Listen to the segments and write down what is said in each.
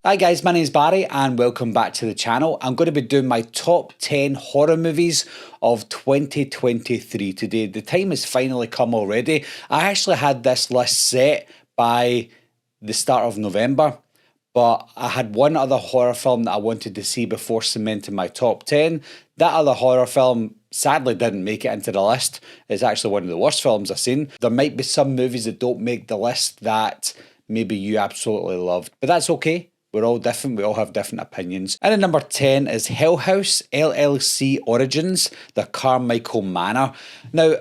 Hi guys, my name is Barry and welcome back to the channel. I'm going to be doing my top 10 horror movies of 2023 today. The time has finally come already. I actually had this list set by the start of November, but I had one other horror film that I wanted to see before cementing my top 10. That other horror film sadly didn't make it into the list. It's actually one of the worst films I've seen. There might be some movies that don't make the list that maybe you absolutely loved, but that's okay. We're all different, we all have different opinions. And at number 10 is Hell House LLC Origins, The Carmichael Manor. Now,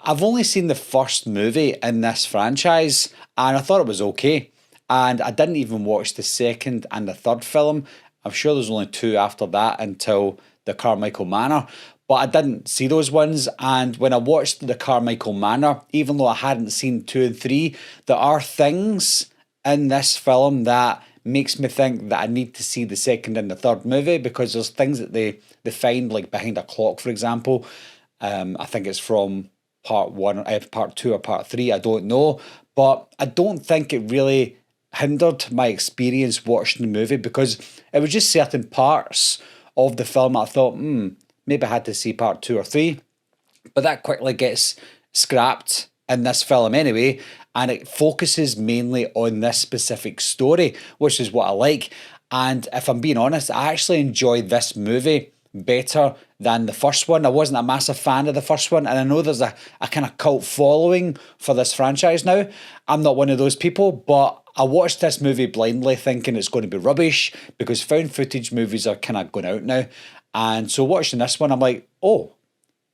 I've only seen the first movie in this franchise and I thought it was okay. And I didn't even watch the second and the third film. I'm sure there's only two after that until The Carmichael Manor. But I didn't see those ones, and when I watched The Carmichael Manor, even though I hadn't seen 2 and 3, there are things in this film that makes me think that I need to see the second and the third movie, because there's things that they find, like behind a clock, for example. I think it's from part 2 or part 3, I don't know. But I don't think it really hindered my experience watching the movie, because it was just certain parts of the film I thought, maybe I had to see part 2 or 3. But that quickly gets scrapped in this film anyway, and it focuses mainly on this specific story, which is what I like. And if I'm being honest, I actually enjoyed this movie better than the first one. I wasn't a massive fan of the first one, and I know there's a kind of cult following for this franchise now. I'm not one of those people, but I watched this movie blindly thinking it's going to be rubbish, because found footage movies are kind of going out now. And so watching this one, I'm like, oh,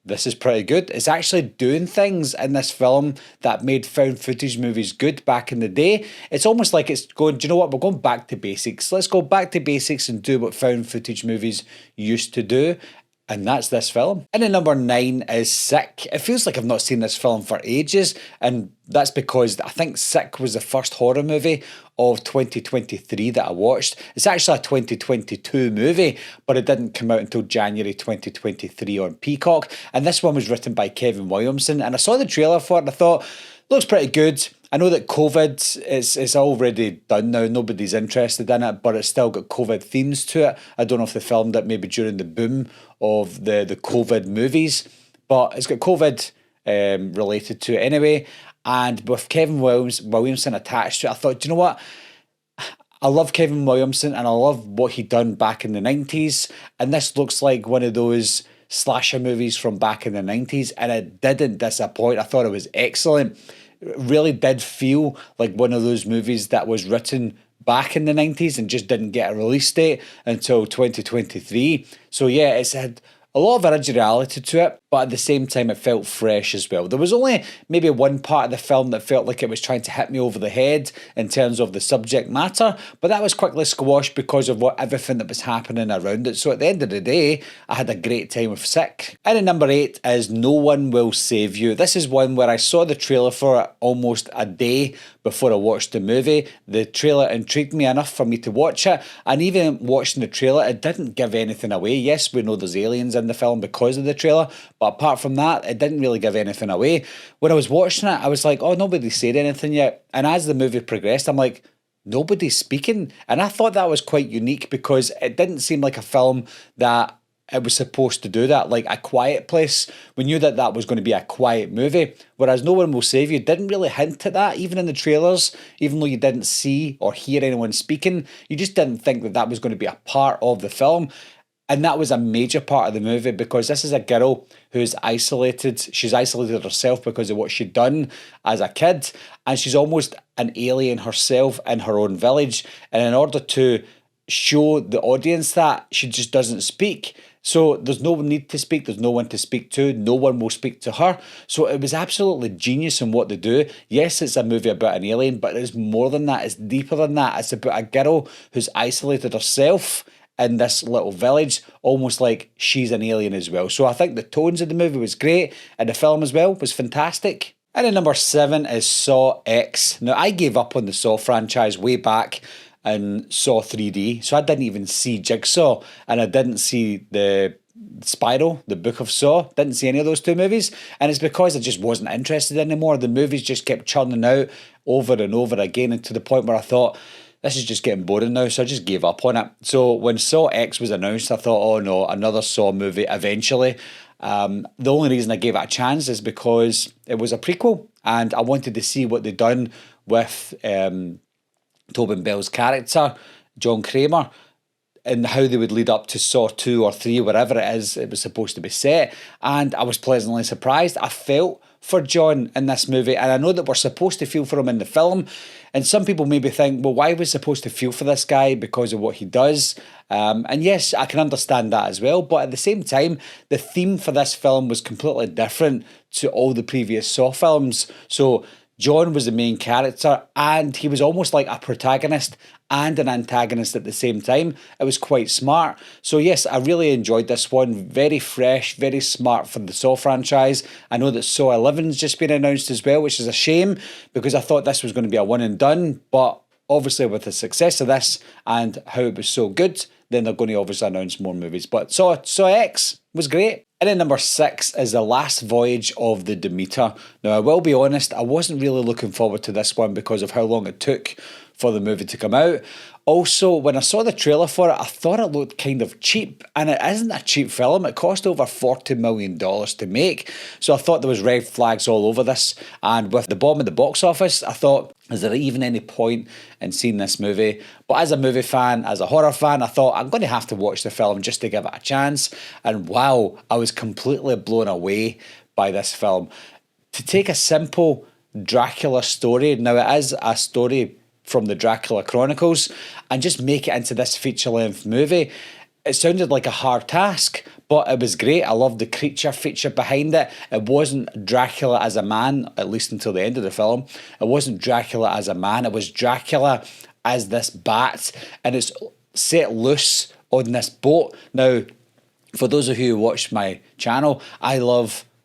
this is pretty good. It's actually doing things in this film that made found footage movies good back in the day. It's almost like it's going, do you know what, we're going back to basics. Let's go back to basics and do what found footage movies used to do. And that's this film. And at number 9 is Sick. It feels like I've not seen this film for ages, and that's because I think Sick was the first horror movie of 2023 that I watched. It's actually a 2022 movie, but it didn't come out until January 2023 on Peacock. And this one was written by Kevin Williamson, and I saw the trailer for it and I thought, looks pretty good. I know that COVID is already done now, nobody's interested in it, but it's still got COVID themes to it. I don't know if they filmed it maybe during the boom of the COVID movies, but it's got COVID related to it anyway. And with Kevin Williamson attached to it, I thought, do you know what? I love Kevin Williamson and I love what he'd done back in the 90s. And this looks like one of those slasher movies from back in the 90s. And it didn't disappoint. I thought it was excellent. It really did feel like one of those movies that was written back in the 90s and just didn't get a release date until 2023. So yeah, it's had a lot of originality to it, but at the same time it felt fresh as well. There was only maybe one part of the film that felt like it was trying to hit me over the head in terms of the subject matter, but that was quickly squashed because of everything that was happening around it. So at the end of the day, I had a great time with Sick. And at number 8 is No One Will Save You. This is one where I saw the trailer for it almost a day before I watched the movie. The trailer intrigued me enough for me to watch it, and even watching the trailer, it didn't give anything away. Yes, we know there's aliens in the film because of the trailer, but apart from that, it didn't really give anything away. When I was watching it, I was like, oh, nobody's said anything yet. And as the movie progressed, I'm like, nobody's speaking. And I thought that was quite unique, because it didn't seem like a film that it was supposed to do that. Like A Quiet Place, we knew that that was going to be a quiet movie, whereas No One Will Save You didn't really hint at that, even in the trailers. Even though you didn't see or hear anyone speaking, you just didn't think that that was going to be a part of the film. And that was a major part of the movie, because this is a girl who's isolated. She's isolated herself because of what she'd done as a kid, and she's almost an alien herself in her own village. And in order to show the audience that, she just doesn't speak. So there's no need to speak, there's no one to speak to, no one will speak to her. So it was absolutely genius in what they do. Yes, it's a movie about an alien, but it's more than that, it's deeper than that. It's about a girl who's isolated herself in this little village, almost like she's an alien as well. So I think the tones of the movie was great, and the film as well was fantastic. And at number 7 is Saw X. Now, I gave up on the Saw franchise way back in Saw 3D, so I didn't even see Jigsaw, and I didn't see the Spiral, the Book of Saw, didn't see any of those two movies, and it's because I just wasn't interested anymore. The movies just kept churning out over and over again, and to the point where I thought, this is just getting boring now, so I just gave up on it. So when Saw X was announced, I thought, oh no, another Saw movie eventually. The only reason I gave it a chance is because it was a prequel, and I wanted to see what they'd done with Tobin Bell's character, John Kramer, and how they would lead up to Saw 2 or 3, wherever it is it was supposed to be set. And I was pleasantly surprised. I felt for John in this movie, and I know that we're supposed to feel for him in the film. And some people maybe think, well, why are we supposed to feel for this guy because of what he does? And yes, I can understand that as well. But at the same time, the theme for this film was completely different to all the previous Saw films. So John was the main character, and he was almost like a protagonist and an antagonist at the same time. It was quite smart. So yes, I really enjoyed this one. Very fresh, very smart for the Saw franchise. I know that Saw 11's just been announced as well, which is a shame because I thought this was going to be a one and done. But obviously with the success of this and how it was so good, then they're going to obviously announce more movies. But Saw X was great. And then number 6 is The Last Voyage of the Demeter. Now, I will be honest, I wasn't really looking forward to this one because of how long it took for the movie to come out. Also, when I saw the trailer for it, I thought it looked kind of cheap, and it isn't a cheap film. It cost over $40 million to make, so I thought there was red flags all over this. And with the bomb in the box office, I thought, is there even any point in seeing this movie? But as a movie fan, as a horror fan, I thought I'm going to have to watch the film just to give it a chance. And wow, I was completely blown away by this film. To take a simple Dracula story, now it is a story from the Dracula Chronicles, and just make it into this feature-length movie, it sounded like a hard task, but it was great. I loved the creature feature behind it. It wasn't Dracula as a man, at least until the end of the film. It wasn't Dracula as a man, it was Dracula as this bat, and it's set loose on this boat. Now, for those of you who watch my channel,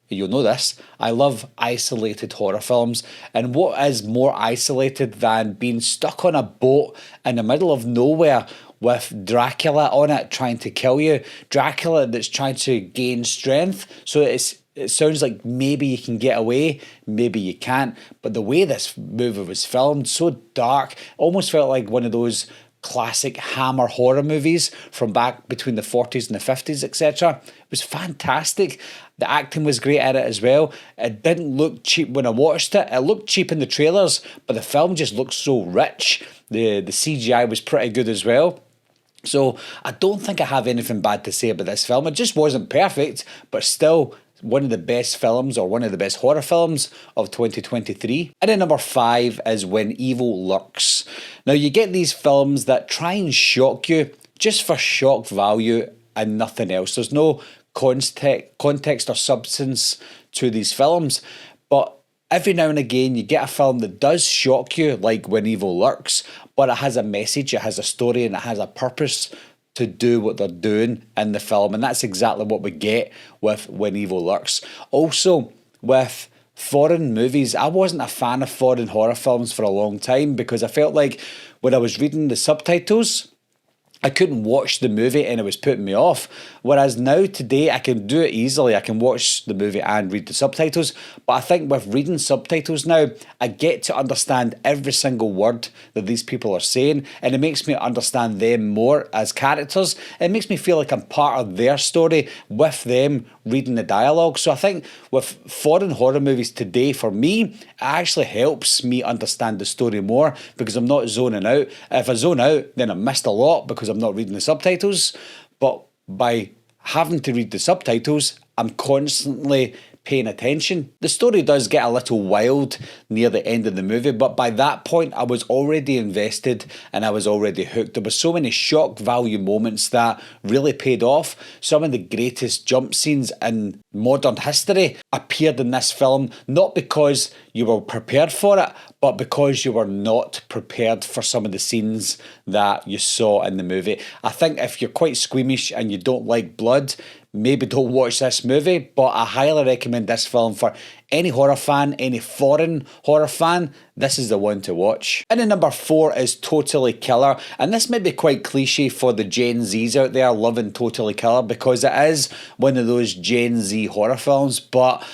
you'll know this, I love isolated horror films. And what is more isolated than being stuck on a boat in the middle of nowhere with Dracula on it trying to kill you? Dracula that's trying to gain strength. So it sounds like maybe you can get away, maybe you can't. But the way this movie was filmed, so dark, almost felt like one of those classic Hammer horror movies from back between the 40s and the 50s, etc. It was fantastic. The acting was great at it as well. It didn't look cheap when I watched it. It looked cheap in the trailers, but the film just looked so rich. The CGI was pretty good as well. So I don't think I have anything bad to say about this film. It just wasn't perfect, but still one of the best films, or one of the best horror films of 2023. And then number 5 is When Evil Lurks. Now, you get these films that try and shock you just for shock value and nothing else. There's no context or substance to these films, but every now and again you get a film that does shock you, like When Evil Lurks, but it has a message, it has a story, and it has a purpose to do what they're doing in the film. And that's exactly what we get with When Evil Lurks. Also, with foreign movies, I wasn't a fan of foreign horror films for a long time because I felt like when I was reading the subtitles, I couldn't watch the movie and it was putting me off. Whereas now, today, I can do it easily. I can watch the movie and read the subtitles. But I think with reading subtitles now, I get to understand every single word that these people are saying, and it makes me understand them more as characters. It makes me feel like I'm part of their story with them reading the dialogue. So I think with foreign horror movies today, for me, it actually helps me understand the story more because I'm not zoning out. If I zone out, then I missed a lot because I'm not reading the subtitles. But by having to read the subtitles, I'm constantly paying attention. The story does get a little wild near the end of the movie, but by that point I was already invested and I was already hooked. There were so many shock value moments that really paid off. Some of the greatest jump scenes in modern history appeared in this film, not because you were prepared for it, but because you were not prepared for some of the scenes that you saw in the movie. I think if you're quite squeamish and you don't like blood, maybe don't watch this movie, but I highly recommend this film for any horror fan, any foreign horror fan. This is the one to watch. And then number 4 is Totally Killer, and this may be quite cliche for the Gen Zs out there loving Totally Killer because it is one of those Gen Z horror films, but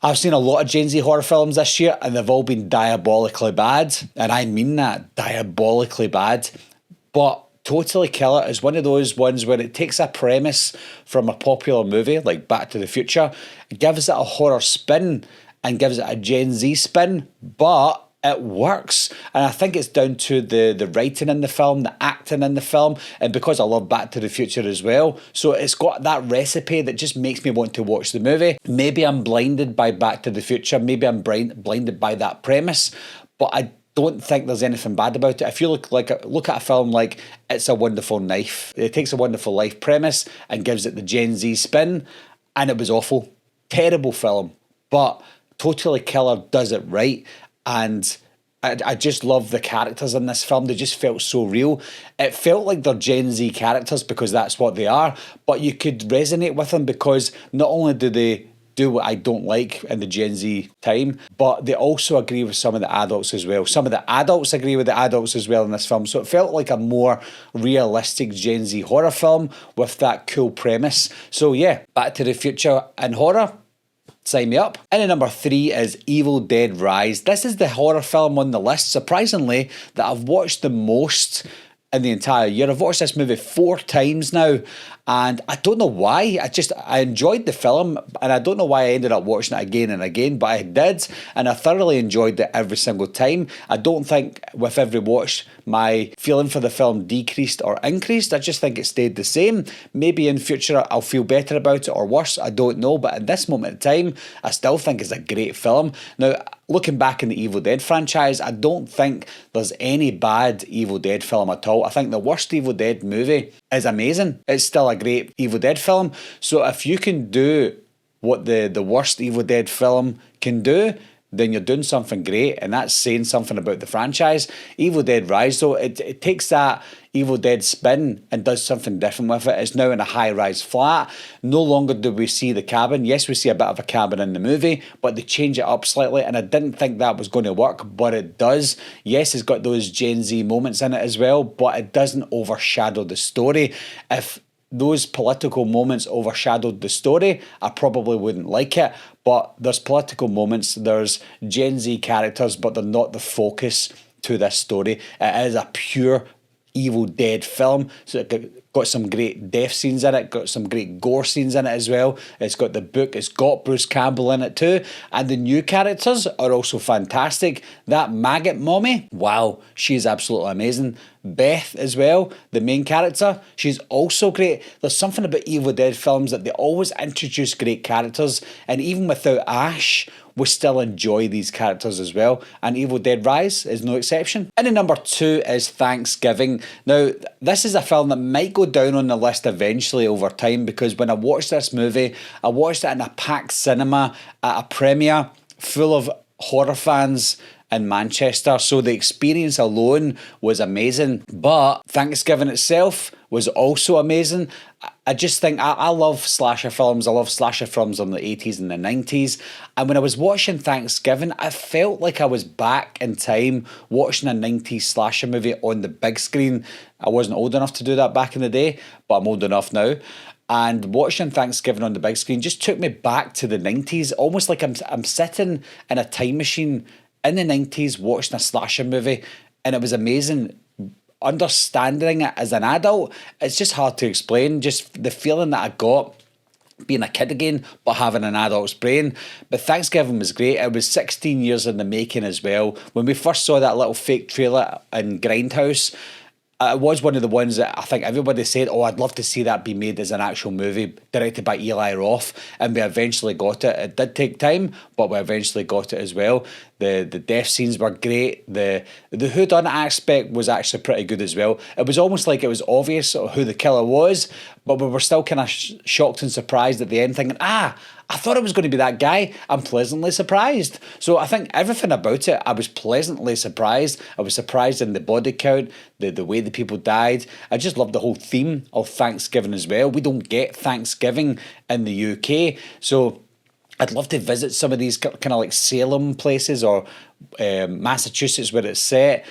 I've seen a lot of Gen Z horror films this year and they've all been diabolically bad. And I mean that, diabolically bad. But Totally Killer is one of those ones where it takes a premise from a popular movie like Back to the Future, gives it a horror spin and gives it a Gen Z spin, but it works. And I think it's down to the writing in the film, the acting in the film, and because I love Back to the Future as well. So it's got that recipe that just makes me want to watch the movie. Maybe I'm blinded by Back to the Future, maybe I'm blinded by that premise, but I don't think there's anything bad about it. If you look at a film like It's a Wonderful Knife, it takes a Wonderful Life premise and gives it the Gen Z spin, and it was awful. Terrible film. But Totally Killer does it right, and I just love the characters in this film. They just felt so real. It felt like they're Gen Z characters because that's what they are, but you could resonate with them because not only do they do what I don't like in the Gen Z time, but they also agree with some of the adults as well. Some of the adults agree with the adults as well in this film. So it felt like a more realistic Gen Z horror film with that cool premise. So yeah, Back to the Future and horror, sign me up. And number 3 is Evil Dead Rise. This is the horror film on the list, surprisingly, that I've watched the most in the entire year. I've watched this movie 4 times now, and I don't know why. I enjoyed the film, and I don't know why I ended up watching it again and again, but I did, and I thoroughly enjoyed it every single time. I don't think with every watch my feeling for the film decreased or increased. I just think it stayed the same. Maybe in future I'll feel better about it or worse, I don't know, but at this moment in time I still think it's a great film. Now, looking back in the Evil Dead franchise, I don't think there's any bad Evil Dead film at all. I think the worst Evil Dead movie is amazing. It's still a great Evil Dead film. So if you can do what the worst Evil Dead film can do, then you're doing something great, and that's saying something about the franchise. Evil Dead Rise, though, it takes that Evil Dead spin and does something different with it. It's now in a high-rise flat. No longer do we see the cabin. Yes, we see a bit of a cabin in the movie, but they change it up slightly, and I didn't think that was going to work, but it does. Yes, it's got those Gen Z moments in it as well, but it doesn't overshadow the story. If those political moments overshadowed the story, I probably wouldn't like it. But there's political moments, there's Gen Z characters, but they're not the focus to this story. It is a pure Evil Dead film. So it got some great death scenes in it, got some great gore scenes in it as well. It's got the book, it's got Bruce Campbell in it too. And the new characters are also fantastic. That maggot mommy, wow, she's absolutely amazing. Beth as well, the main character, she's also great. There's something about Evil Dead films that they always introduce great characters, and even without Ash, we still enjoy these characters as well, and Evil Dead Rise is no exception. And number 2 is Thanksgiving. Now, this is a film that might go down on the list eventually over time, because when I watched this movie, I watched it in a packed cinema at a premiere full of horror fans in Manchester, so the experience alone was amazing. But Thanksgiving itself was also amazing. I just think I love slasher films. I love slasher films in the 80s and the 90s. And when I was watching Thanksgiving, I felt like I was back in time watching a 90s slasher movie on the big screen. I wasn't old enough to do that back in the day, but I'm old enough now. And watching Thanksgiving on the big screen just took me back to the 90s, almost like I'm sitting in a time machine in the 90s watching a slasher movie, and it was amazing. Understanding it as an adult, it's just hard to explain. Just the feeling that I got being a kid again, but having an adult's brain. But Thanksgiving was great. It was 16 years in the making as well. When we first saw that little fake trailer in Grindhouse, it was one of the ones that I think everybody said, oh, I'd love to see that be made as an actual movie directed by Eli Roth, and we eventually got it. It did take time, but we eventually got it as well. The death scenes were great. The whodunit aspect was actually pretty good as well. It was almost like it was obvious who the killer was, but we were still kind of shocked and surprised at the end, thinking, I thought it was going to be that guy. I'm pleasantly surprised. So I think everything about it, I was pleasantly surprised. I was surprised in the body count, the way the people died. I just love the whole theme of Thanksgiving as well. We don't get Thanksgiving in the UK. So I'd love to visit some of these kind of like Salem places, or Massachusetts where it's set.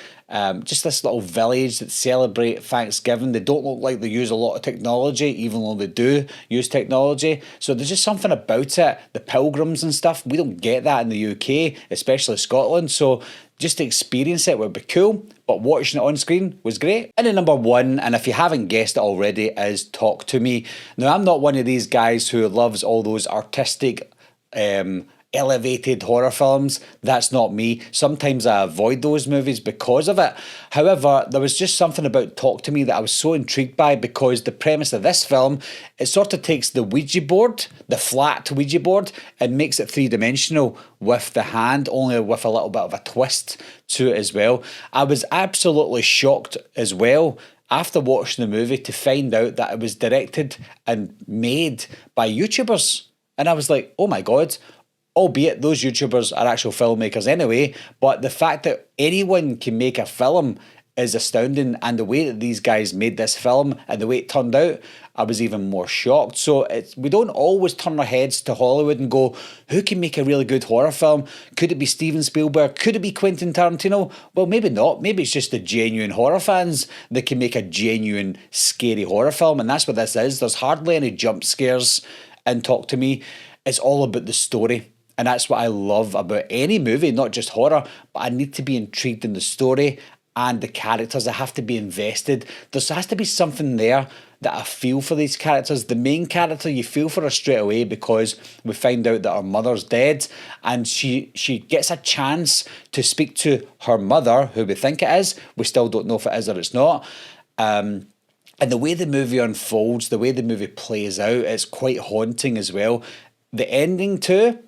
Just this little village that celebrate Thanksgiving. They don't look like they use a lot of technology, even though they do use technology. So there's just something about it. The pilgrims and stuff, we don't get that in the UK, especially Scotland. So just to experience it would be cool, but watching it on screen was great. And at number one, and if you haven't guessed it already, is Talk to Me. Now, I'm not one of these guys who loves all those artistic elevated horror films. That's not me. Sometimes I avoid those movies because of it. However, there was just something about Talk to Me that I was so intrigued by, because the premise of this film, it sort of takes the Ouija board, the flat Ouija board, and makes it three-dimensional with the hand, only with a little bit of a twist to it as well. I was absolutely shocked as well after watching the movie to find out that it was directed and made by YouTubers. And I was like, oh my God, albeit those YouTubers are actual filmmakers anyway, but the fact that anyone can make a film is astounding. And the way that these guys made this film and the way it turned out, I was even more shocked. So we don't always turn our heads to Hollywood and go, who can make a really good horror film? Could it be Steven Spielberg? Could it be Quentin Tarantino? Well, maybe not. Maybe it's just the genuine horror fans that can make a genuine scary horror film. And that's what this is. There's hardly any jump scares in Talk to Me. It's all about the story. And that's what I love about any movie, not just horror, but I need to be intrigued in the story and the characters. I have to be invested. There has to be something there that I feel for these characters. The main character, you feel for her straight away because we find out that her mother's dead, and she gets a chance to speak to her mother, who we think it is. We still don't know if it is or it's not. And the way the movie unfolds, the way the movie plays out, it's quite haunting as well. The ending too,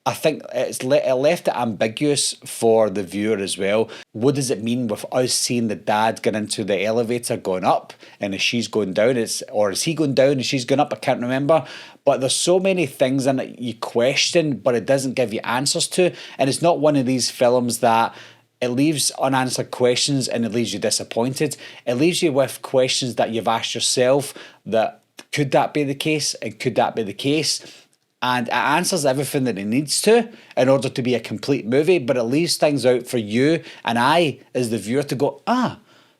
I think it left it ambiguous for the viewer as well. What does it mean with us seeing the dad get into the elevator going up, and if she's going down, or is he going down and she's going up? I can't remember. But there's so many things in it you question, but it doesn't give you answers to. And it's not one of these films that it leaves unanswered questions and it leaves you disappointed. It leaves you with questions that you've asked yourself, that could that be the case, and could that be the case? And it answers everything that it needs to in order to be a complete movie, but it leaves things out for you and I, as the viewer, to go,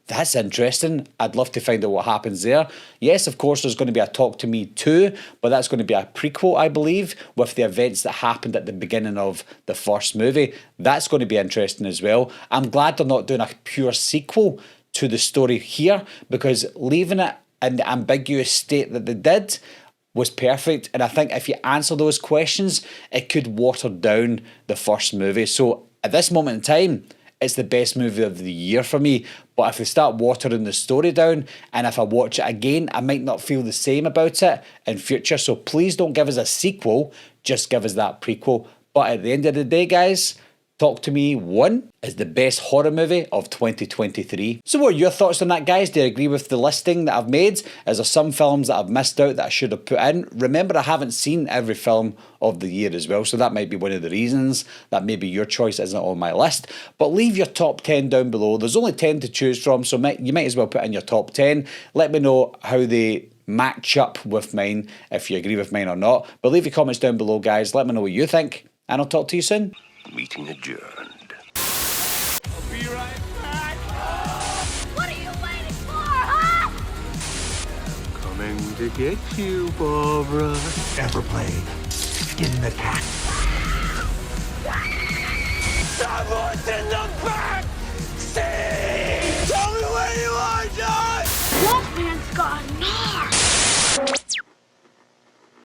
that's interesting. I'd love to find out what happens there. Yes, of course, there's going to be a Talk to Me 2, but that's going to be a prequel, I believe, with the events that happened at the beginning of the first movie. That's going to be interesting as well. I'm glad they're not doing a pure sequel to the story here, because leaving it in the ambiguous state that they did was perfect. And I think if you answer those questions, it could water down the first movie. So at this moment in time, it's the best movie of the year for me. But if they start watering the story down, and if I watch it again, I might not feel the same about it in future. So please don't give us a sequel, just give us that prequel. But at the end of the day, guys, Talk to Me 1 is the best horror movie of 2023. So what are your thoughts on that, guys? Do you agree with the listing that I've made? Is there some films that I've missed out that I should have put in? Remember, I haven't seen every film of the year as well, so that might be one of the reasons that maybe your choice isn't on my list. But leave your top 10 down below. There's only 10 to choose from, so you might as well put in your top 10. Let me know how they match up with mine, if you agree with mine or not. But leave your comments down below, guys. Let me know what you think, and I'll talk to you soon. Meeting adjourned. I'll be right back. What are you waiting for, huh? Coming to get you, Barbara. Ever played Skin the Cat? Someone's in the